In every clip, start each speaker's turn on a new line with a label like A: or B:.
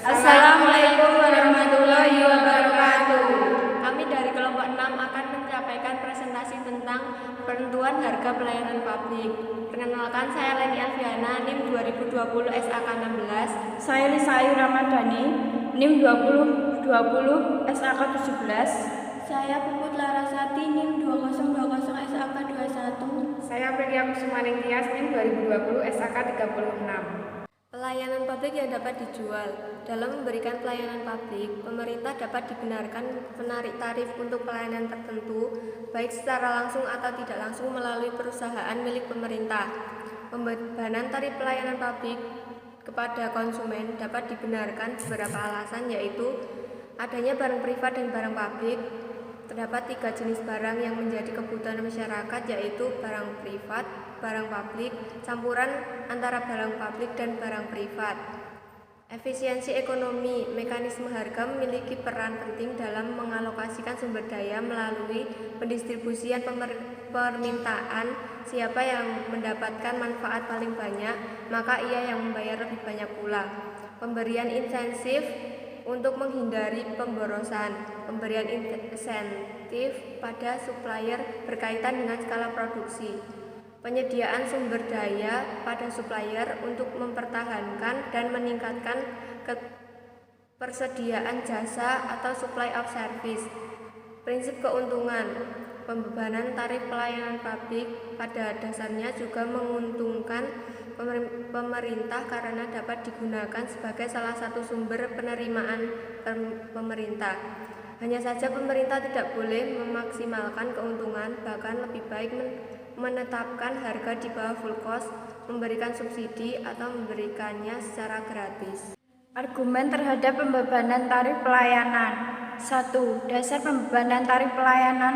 A: Assalamualaikum warahmatullahi wabarakatuh.
B: Kami dari kelompok 6 akan menyampaikan presentasi tentang penentuan harga pelayanan publik. Perkenalkan, saya Leni Alfiana, NIM 2020 SAK 16.
A: Saya Lisa Ayu Ramadhani, NIM 2020 SAK 17.
C: Saya Puput Larasati, NIM 2020 SAK 21.
D: Saya Priya Kusumaning Tias, NIM 2020 SAK 36.
B: Pelayanan publik yang dapat dijual. Dalam memberikan pelayanan publik, pemerintah dapat dibenarkan menarik tarif untuk pelayanan tertentu, baik secara langsung atau tidak langsung melalui perusahaan milik pemerintah. Pembebanan tarif pelayanan publik kepada konsumen dapat dibenarkan beberapa alasan, yaitu adanya barang privat dan barang publik. Terdapat 3 jenis barang yang menjadi kebutuhan masyarakat, yaitu barang privat, barang publik, campuran antara barang publik dan barang privat. Efisiensi ekonomi, mekanisme harga memiliki peran penting dalam mengalokasikan sumber daya melalui pendistribusian permintaan. Siapa yang mendapatkan manfaat paling banyak, maka ia yang membayar lebih banyak pula. Pemberian insentif untuk menghindari pemborosan. Pemberian insentif pada supplier berkaitan dengan skala produksi. Penyediaan sumber daya pada supplier untuk mempertahankan dan meningkatkan persediaan jasa atau supply of service. Prinsip keuntungan. Pembebanan tarif pelayanan publik pada dasarnya juga menguntungkan pemerintah karena dapat digunakan sebagai salah satu sumber penerimaan pemerintah. Hanya saja pemerintah tidak boleh memaksimalkan keuntungan, bahkan lebih baik menetapkan harga di bawah full cost, memberikan subsidi, atau memberikannya secara gratis.
A: Argumen terhadap pembebanan tarif pelayanan. 1. Dasar pembebanan tarif pelayanan.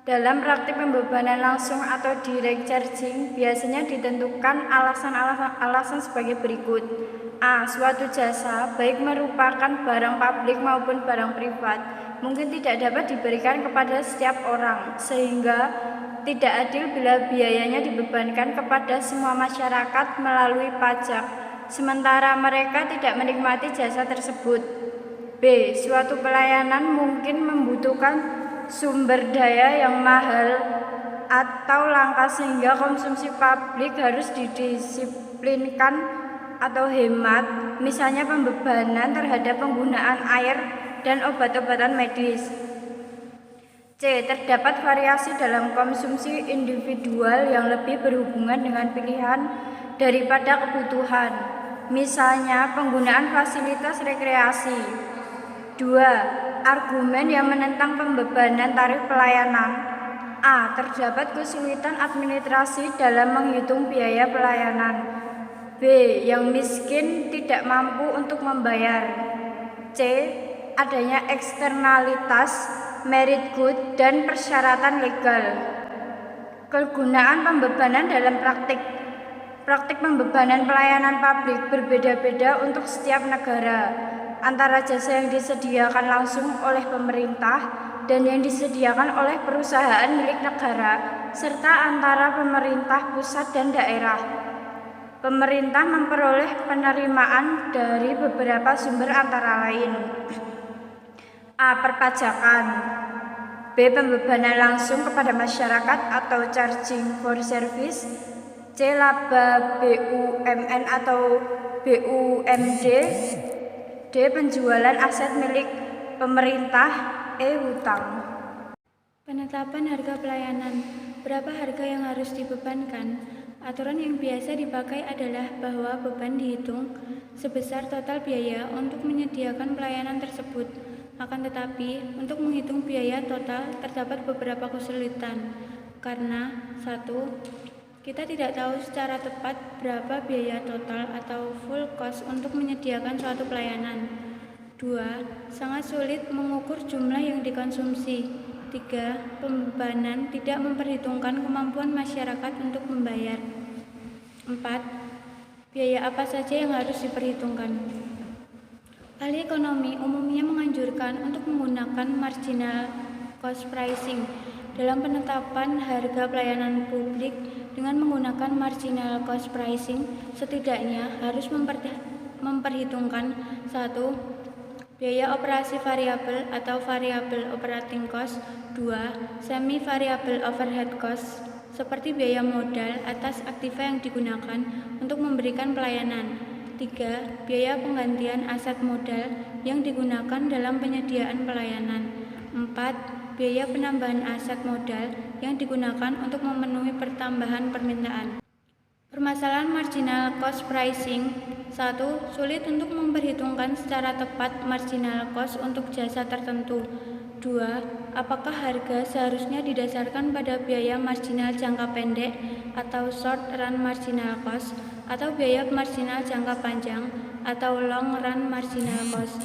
A: Dalam praktik pembebanan langsung atau direct charging biasanya ditentukan alasan sebagai berikut. A. Suatu jasa, baik merupakan barang publik maupun barang privat, mungkin tidak dapat diberikan kepada setiap orang, sehingga tidak adil bila biayanya dibebankan kepada semua masyarakat melalui pajak, sementara mereka tidak menikmati jasa tersebut. B. Suatu pelayanan mungkin membutuhkan sumber daya yang mahal atau langka sehingga konsumsi publik harus didisiplinkan atau hemat, misalnya pembebanan terhadap penggunaan air dan obat-obatan medis. C. Terdapat variasi dalam konsumsi individual yang lebih berhubungan dengan pilihan daripada kebutuhan, misalnya penggunaan fasilitas rekreasi. 2. Argumen yang menentang pembebanan tarif pelayanan. A. Terdapat kesulitan administrasi dalam menghitung biaya pelayanan. B. Yang miskin tidak mampu untuk membayar. C. Adanya eksternalitas, merit good, dan persyaratan legal. Kegunaan pembebanan dalam praktik. Praktik pembebanan pelayanan publik berbeda-beda untuk setiap negara, antara jasa yang disediakan langsung oleh pemerintah dan yang disediakan oleh perusahaan milik negara, serta antara pemerintah pusat dan daerah. Pemerintah memperoleh penerimaan dari beberapa sumber antara lain. A. Perpajakan. B. Pembebanan langsung kepada masyarakat atau charging for service. C. Laba BUMN atau BUMD. D. Penjualan aset milik pemerintah. E. Hutang.
C: Penetapan harga pelayanan. Berapa harga yang harus dibebankan? Aturan yang biasa dipakai adalah bahwa beban dihitung sebesar total biaya untuk menyediakan pelayanan tersebut. Akan tetapi, untuk menghitung biaya total terdapat beberapa kesulitan. Karena 1. Kita tidak tahu secara tepat berapa biaya total atau full cost untuk menyediakan suatu pelayanan. 2. Sangat sulit mengukur jumlah yang dikonsumsi. 3. Pembebanan tidak memperhitungkan kemampuan masyarakat untuk membayar. 4. Biaya apa saja yang harus diperhitungkan. Ahli ekonomi umumnya menganjurkan untuk menggunakan marginal cost pricing dalam penetapan harga pelayanan publik. Dengan menggunakan marginal cost pricing, setidaknya harus memperhitungkan 1. Biaya operasi variabel atau variable operating cost. 2. Semi variable overhead cost seperti biaya modal atas aktiva yang digunakan untuk memberikan pelayanan. 3. Biaya penggantian aset modal yang digunakan dalam penyediaan pelayanan. 4. Biaya penambahan aset modal yang digunakan untuk memenuhi pertambahan permintaan. Permasalahan marginal cost pricing. 1. Sulit untuk memperhitungkan secara tepat marginal cost untuk jasa tertentu. 2. Apakah harga seharusnya didasarkan pada biaya marginal jangka pendek atau short run marginal cost, atau biaya marginal jangka panjang atau long run marginal cost.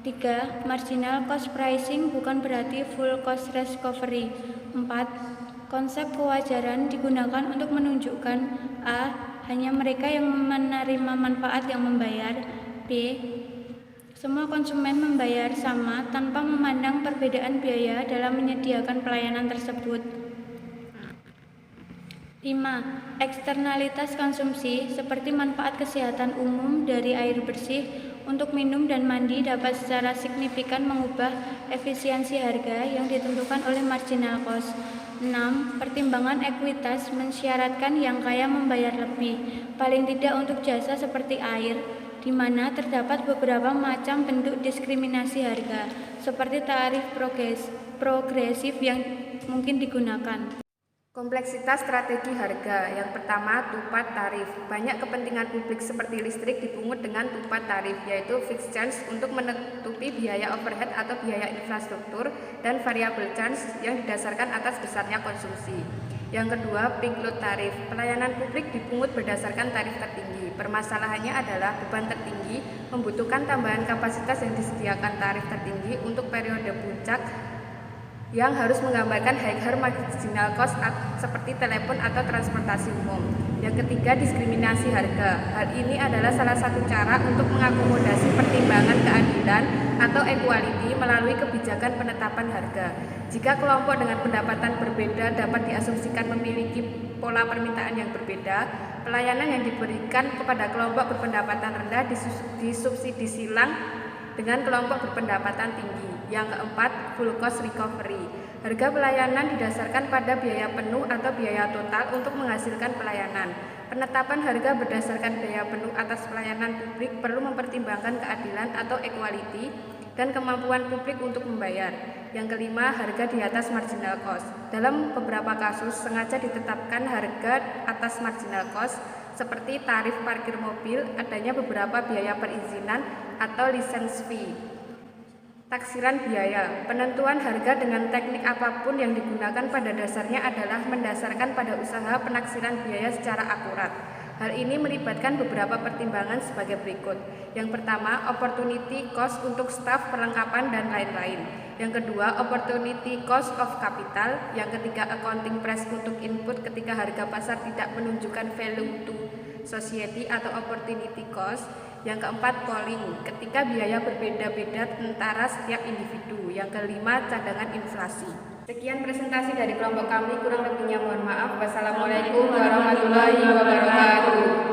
C: 3. Marginal cost pricing bukan berarti full cost recovery. 4. Konsep kewajaran digunakan untuk menunjukkan a. Hanya mereka yang menerima manfaat yang membayar. B. Semua konsumen membayar sama tanpa memandang perbedaan biaya dalam menyediakan pelayanan tersebut. 5. Eksternalitas konsumsi seperti manfaat kesehatan umum dari air bersih untuk minum dan mandi dapat secara signifikan mengubah efisiensi harga yang ditentukan oleh marginal cost. 6. Pertimbangan ekuitas mensyaratkan yang kaya membayar lebih, paling tidak untuk jasa seperti air, di mana terdapat beberapa macam bentuk diskriminasi harga, seperti tarif progresif yang mungkin digunakan.
D: Kompleksitas strategi harga. Yang pertama, tupat tarif. Banyak kepentingan publik seperti listrik dipungut dengan tupat tarif, yaitu fixed charge untuk menutupi biaya overhead atau biaya infrastruktur, dan variable charge yang didasarkan atas besarnya konsumsi. Yang kedua, peak load tarif. Pelayanan publik dipungut berdasarkan tarif tertinggi. Permasalahannya adalah beban tertinggi membutuhkan tambahan kapasitas yang disediakan tarif tertinggi untuk periode puncak yang harus menggambarkan higher marginal cost seperti telepon atau transportasi umum. Yang ketiga, diskriminasi harga. Hal ini adalah salah satu cara untuk mengakomodasi pertimbangan keadilan atau equality melalui kebijakan penetapan harga. Jika kelompok dengan pendapatan berbeda dapat diasumsikan memiliki pola permintaan yang berbeda, pelayanan yang diberikan kepada kelompok berpendapatan rendah disubsidi silang dengan kelompok berpendapatan tinggi. Yang keempat, full cost recovery. Harga pelayanan didasarkan pada biaya penuh atau biaya total untuk menghasilkan pelayanan. Penetapan harga berdasarkan biaya penuh atas pelayanan publik perlu mempertimbangkan keadilan atau equality dan kemampuan publik untuk membayar. Yang kelima, harga di atas marginal cost. Dalam beberapa kasus sengaja ditetapkan harga atas marginal cost seperti tarif parkir mobil, adanya beberapa biaya perizinan atau license fee. Taksiran biaya. Penentuan harga dengan teknik apapun yang digunakan pada dasarnya adalah mendasarkan pada usaha penaksiran biaya secara akurat. Hal ini melibatkan beberapa pertimbangan sebagai berikut. Yang pertama, opportunity cost untuk staf, perlengkapan, dan lain-lain. Yang kedua, opportunity cost of capital. Yang ketiga, accounting price untuk input ketika harga pasar tidak menunjukkan value to society atau opportunity cost. Yang keempat, polling, ketika biaya berbeda-beda antara setiap individu. Yang kelima, cadangan inflasi. Sekian presentasi dari kelompok kami, kurang lebihnya mohon maaf. Wassalamualaikum warahmatullahi wabarakatuh.